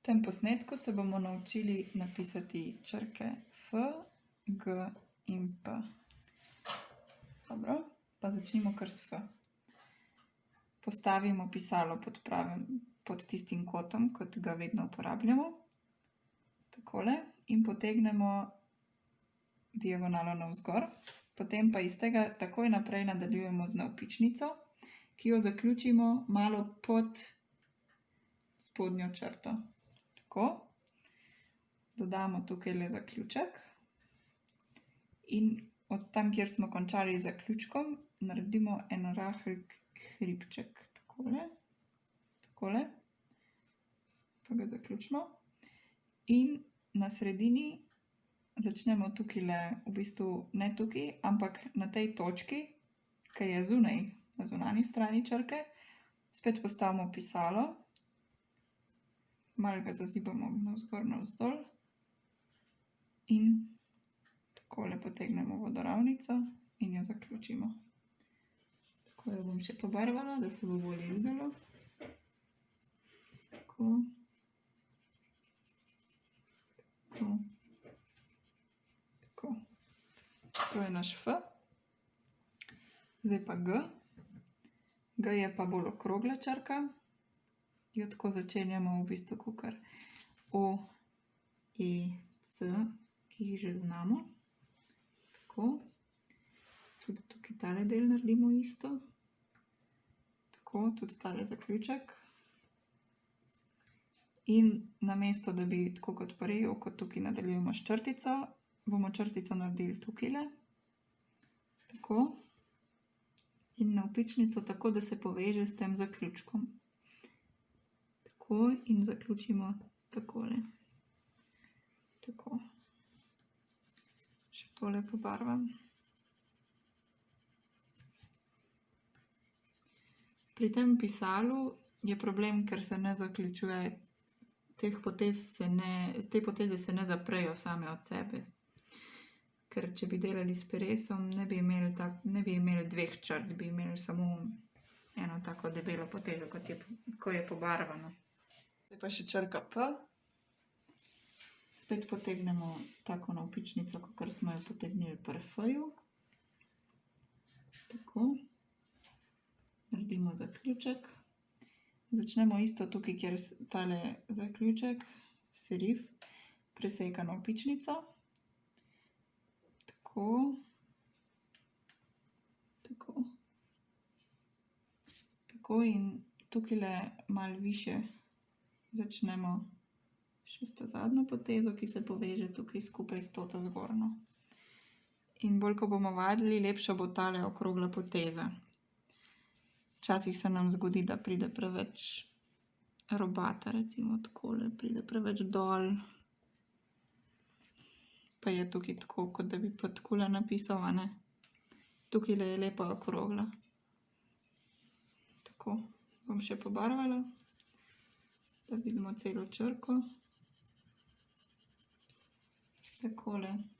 tem posnetku se bomo naučili napisati črke F, G in P. Dobro, pa začnimo kar s F. Postavimo pisalo pod tistim kotom, kot ga vedno uporabljamo. Takole. In potegnemo diagonalo navzgor. Potem pa iz tega takoj naprej nadaljujemo z navpičnico, ki jo zaključimo malo pod spodnjo črto. Tako. Dodamo tukaj le zaključek. In od tam, kjer smo končali z zaključkom, naredimo en rahel hribček. Takole. Takole. Pa ga zaključimo. In na sredini začnemo tukajle, v bistvu ne tukaj, ampak na tej točki, ki je zunaj, na zunanji strani črke, spet postavimo pisalo. Malo ga zazibamo navzgor, navzdol. In takole potegnemo vodoravnico in jo zaključimo. Tako jo bom še pobarvala, da se bo bolje videlo. Tako. Tako. Tako. To je naš F. Zdaj pa G. G je pa bolj okrogla črka. Jo tako začenjamo v bistvu kakor O, E, C, ki jih že znamo. Tako. Tudi tukaj tale del naredimo isto. Tako, tudi tale zaključek. In namesto, da bi tako kot prej, kot tukaj nadaljujemo s črtico, bomo črtico naredili tukajle. Tako. In navpičnico tako, da se poveže s tem zaključkom. Tako in zaključimo takole. Tako. Še tole pobarvam. Pri tem pisalu je problem, ker se ne zaključuje, te poteze se ne zaprejo same od sebe. Ker če bi delali s peresom, ne bi imeli dveh črt, bi imeli samo eno tako debelo potezo, ko je pobarvano. Zdaj pa še črka P. Spet potegnemo tako navpičnico, kakor smo jo potegnili pri F-ju. Tako. Naredimo zaključek. Začnemo isto tukaj, kjer tale zaključek, serif, preseka navpičnico. Tako. Tako. Tako in tukajle malo višje začnemo še s to zadnjo potezo, ki se poveže tukaj skupaj s to zgornjo. In bolj, ko bomo vadili, lepša bo tale okrogla poteza. Včasih se nam zgodi, da pride preveč robata, recimo takole, pride preveč dol. Pa je tukaj tako, kot da bi pa takole napisal, a ne. Tukajle je lepa okrogla. Tako. Bom še pobarvala, da vidimo celo črko. Takole.